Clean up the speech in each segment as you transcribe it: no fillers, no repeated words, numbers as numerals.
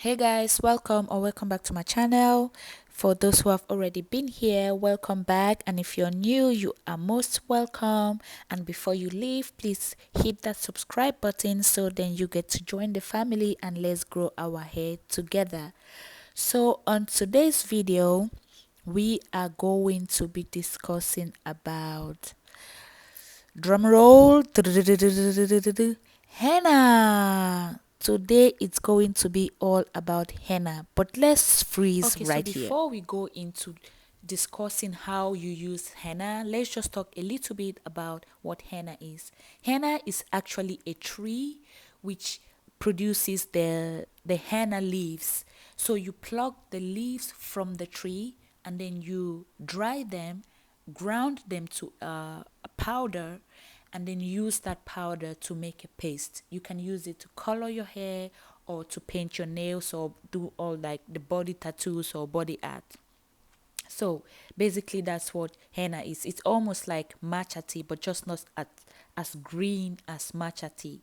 Hey guys, welcome back to my channel. For those who have already been here, welcome back, and if you're new, you are most welcome. And before you leave, please hit that subscribe button so then you get to join the family and let's grow our hair together. So on today's video, we are going to be discussing about, drum roll, henna. Today it's going to be all about henna, but let's freeze Okay, so right here. before we go into discussing how you use henna, let's just talk a little bit about what henna is. Henna is actually a tree which produces the henna leaves. So you pluck the leaves from the tree and then you dry them, ground them to a powder, and then use that powder to make a paste. You can use it to color your hair or to paint your nails or do all like the body tattoos or body art. So basically that's what henna is. It's almost like matcha tea, but just not as green as matcha tea.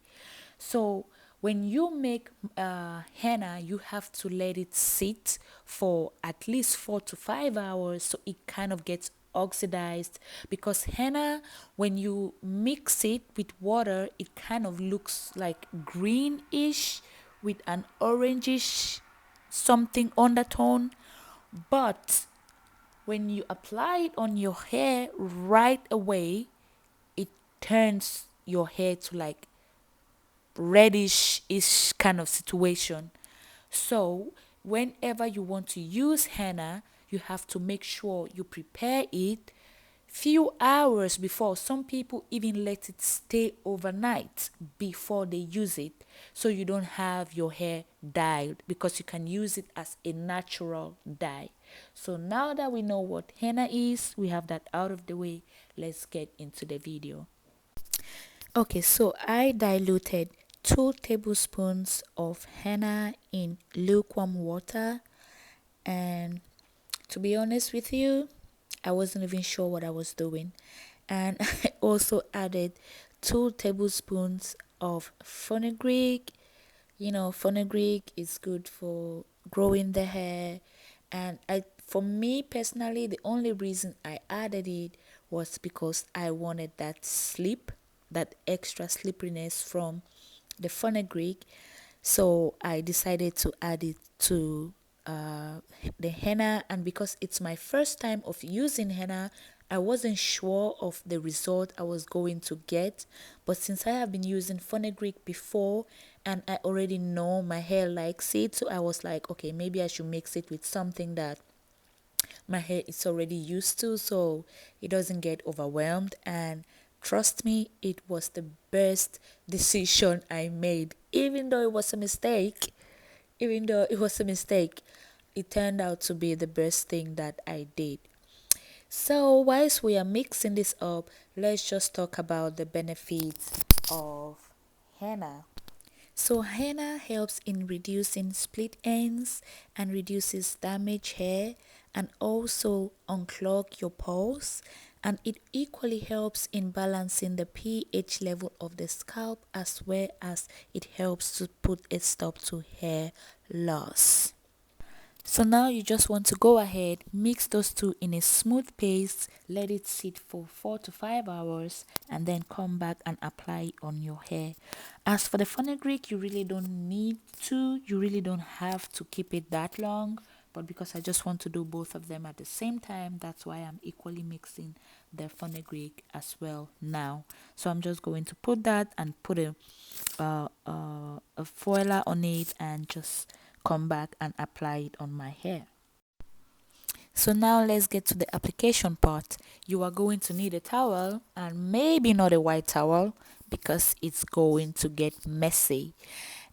So when you make henna, you have to let it sit for at least 4 to 5 hours so it kind of gets oxidized, because henna, when you mix it with water, it kind of looks like greenish with an orangish something undertone. But when you apply it on your hair right away, it turns your hair to like reddish-ish kind of situation. So whenever you want to use henna, you have to make sure you prepare it few hours before. Some people even let it stay overnight before they use it, so you don't have your hair dyed, because you can use it as a natural dye. So now that we know what henna is, we have that out of the way, let's get into the video. Okay, so I diluted 2 tablespoons of henna in lukewarm water, and to be honest with you, I wasn't even sure what I was doing. And I also added 2 tablespoons of fenugreek. Fenugreek is good for growing the hair. And for me personally, the only reason I added it was because I wanted that extra slipperiness from the fenugreek. So I decided to add it to the henna, and because it's my first time of using henna, I wasn't sure of the result I was going to get. But since I have been using fenugreek before and I already know my hair likes it, so I was like, okay, maybe I should mix it with something that my hair is already used to so it doesn't get overwhelmed. And trust me, it was the best decision I made. Even though it was a mistake, it turned out to be the best thing that I did. So whilst we are mixing this up, let's just talk about the benefits of henna. So henna helps in reducing split ends and reduces damaged hair, and also unclog your pores, and it equally helps in balancing the pH level of the scalp, as well as it helps to put a stop to hair loss. So now you just want to go ahead, mix those two in a smooth paste, let it sit for 4 to 5 hours, and then come back and apply it on your hair. As for the fenugreek, you really don't need to, you really don't have to keep it that long. But because I just want to do both of them at the same time, that's why I'm equally mixing the fenugreek as well now. So I'm just going to put that and put a foiler on it and just come back and apply it on my hair. So now let's get to the application part. You are going to need a towel, and maybe not a white towel because it's going to get messy.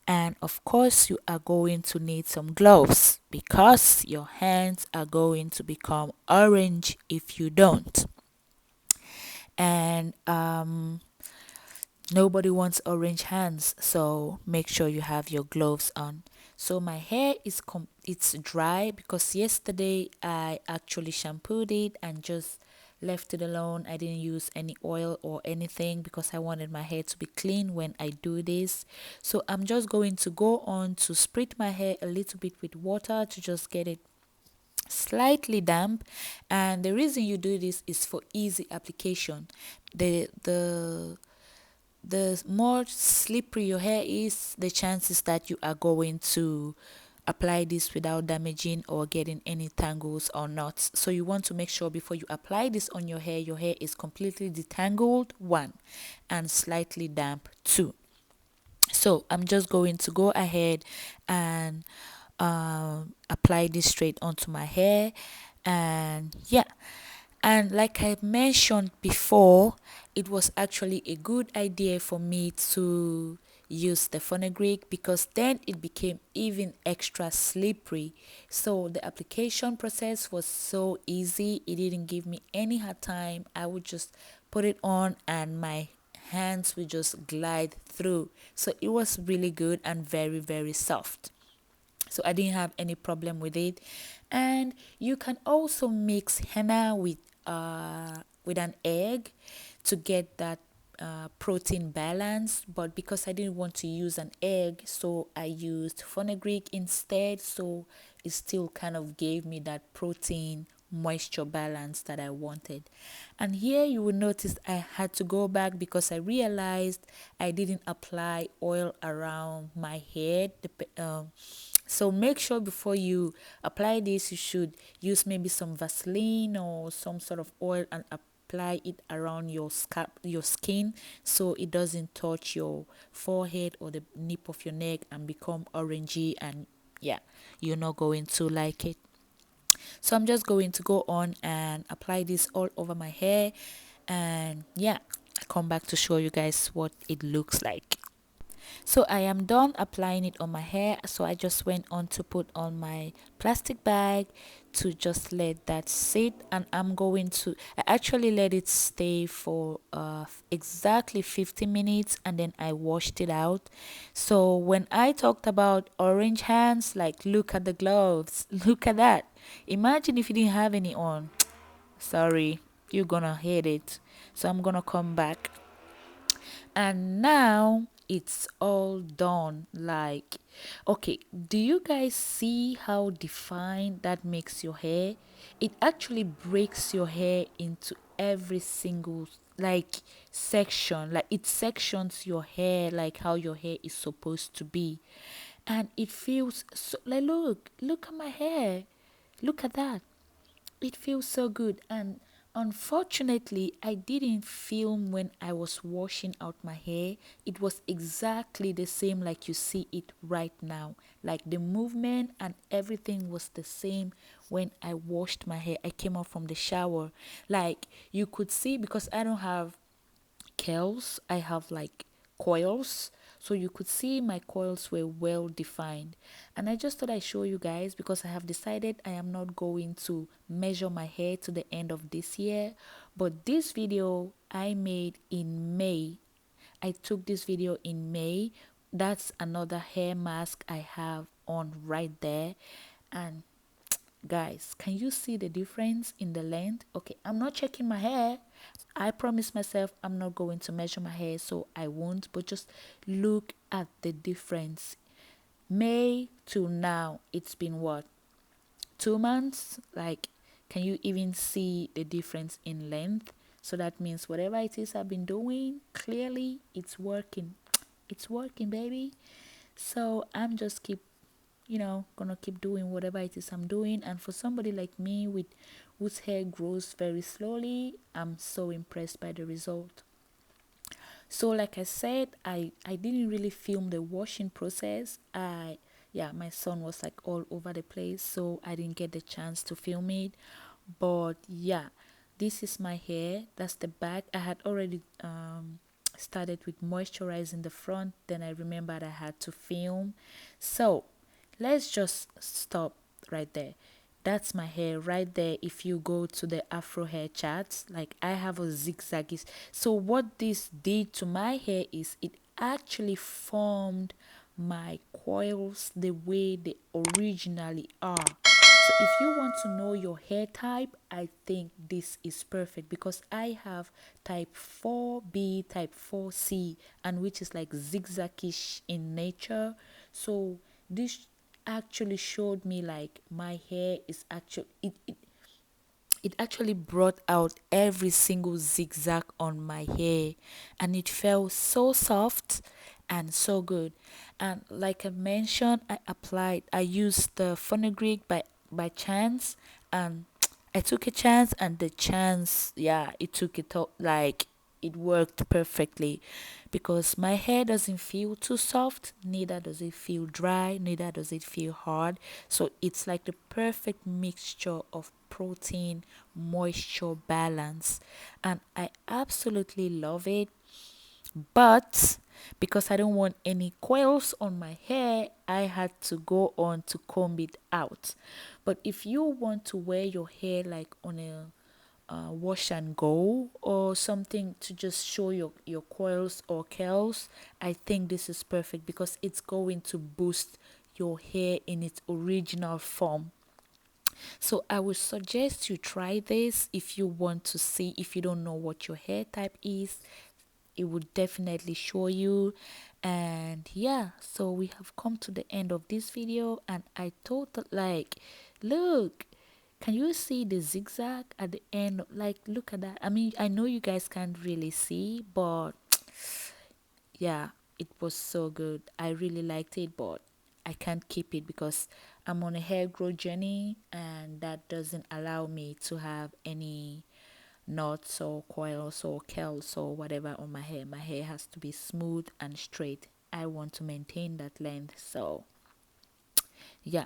And of course, you are going to need some gloves because your hands are going to become orange if you don't. And nobody wants orange hands, so make sure you have your gloves on. So my hair it's dry because yesterday I actually shampooed it and just left it alone. I didn't use any oil or anything because I wanted my hair to be clean when I do this. So I'm just going to go on to spritz my hair a little bit with water to just get it slightly damp. And the reason you do this is for easy application. The more slippery your hair is, the chances that you are going to apply this without damaging or getting any tangles or knots. So you want to make sure before you apply this on your hair is completely detangled, one, and slightly damp, two. So I'm just going to go ahead and apply this straight onto my hair. And yeah, and like I mentioned before, it was actually a good idea for me to use the fenugreek because then it became even extra slippery. So the application process was so easy. It didn't give me any hard time. I would just put it on and my hands would just glide through. So it was really good and very, very soft. So I didn't have any problem with it. And you can also mix henna with an egg to get that protein balance. But because I didn't want to use an egg, so I used fenugreek instead. So it still kind of gave me that protein moisture balance that I wanted. And here you will notice I had to go back because I realized I didn't apply oil around my head. So make sure before you apply this, you should use maybe some Vaseline or some sort of oil and apply it around your scalp, your skin, so it doesn't touch your forehead or the nape of your neck and become orangey, and yeah, you're not going to like it. So I'm just going to go on and apply this all over my hair, and yeah, I come back to show you guys what it looks like. So I am done applying it on my hair. So I just went on to put on my plastic bag to just let that sit, and I'm going to I actually let it stay for exactly 50 minutes, and then I washed it out. So when I talked about orange hands, like, look at the gloves, look at that. Imagine if you didn't have any on. Sorry, you're gonna hate it. So I'm gonna come back, and now it's all done. Like, okay, do you guys see how defined that makes your hair? It actually breaks your hair into every single, like, section. Like, it sections your hair like how your hair is supposed to be, and it feels so, like, look at my hair, look at that. It feels so good. And unfortunately, I didn't film when I was washing out my hair. It was exactly the same like you see it right now. Like, the movement and everything was the same when I washed my hair. I came out from the shower. Like, you could see, because I don't have curls, I have like coils, so you could see my coils were well defined. And I just thought I'd show you guys because I have decided I am not going to measure my hair to the end of this year, but this video I made in May. I took this video in May. That's another hair mask I have on right there. And guys, can you see the difference in the length? Okay, I'm not checking my hair. I promised myself I'm not going to measure my hair, so I won't. But just look at the difference. May to now, it's been what? 2 months? Like, can you even see the difference in length? So that means whatever it is I've been doing, clearly it's working. It's working, baby. So I'm just gonna keep doing whatever it is I'm doing. And for somebody like me with whose hair grows very slowly, I'm so impressed by the result. So like I said, I didn't really film the washing process. Yeah, my son was like all over the place, so I didn't get the chance to film it. But yeah, this is my hair. That's the back. I had already started with moisturizing the front, then I remembered I had to film. So let's just stop right there. That's my hair right there. If you go to the Afro hair charts, like, I have a zigzaggy. So what this did to my hair is it actually formed my coils the way they originally are. So if you want to know your hair type, I think this is perfect because I have type 4B, type 4C, and which is like zigzagish in nature. So this actually showed me like my hair is actually it actually brought out every single zigzag on my hair, and it felt so soft and so good. And like I mentioned, I used the fenugreek by chance, and I took a chance, and the chance, yeah, it took it up, like it worked perfectly because my hair doesn't feel too soft, neither does it feel dry, neither does it feel hard. So it's like the perfect mixture of protein, moisture balance, and I absolutely love it. But because I don't want any coils on my hair, I had to go on to comb it out. But if you want to wear your hair like on a wash and go or something to just show your coils or curls, I think this is perfect because it's going to boost your hair in its original form. So I would suggest you try this if you want to see, if you don't know what your hair type is, it would definitely show you. And yeah, so we have come to the end of this video, and I thought that, like, look, can you see the zigzag at the end? Like, look at that. I mean, I know you guys can't really see, but yeah, it was so good. I really liked it, but I can't keep it because I'm on a hair growth journey, and that doesn't allow me to have any knots or coils or curls or whatever on my hair. My hair has to be smooth and straight. I want to maintain that length. So yeah,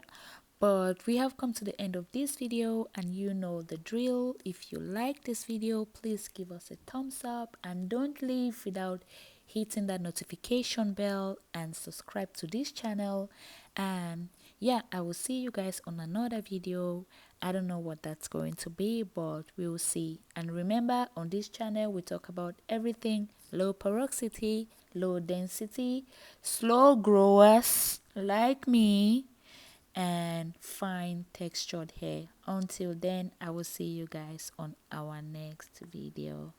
but we have come to the end of this video, and you know the drill. If you like this video, please give us a thumbs up, and don't leave without hitting that notification bell and subscribe to this channel. And yeah, I will see you guys on another video. I don't know what that's going to be, but we'll see. And remember, on this channel we talk about everything low porosity, low density, slow growers like me, and fine textured hair. Until then, I will see you guys on our next video.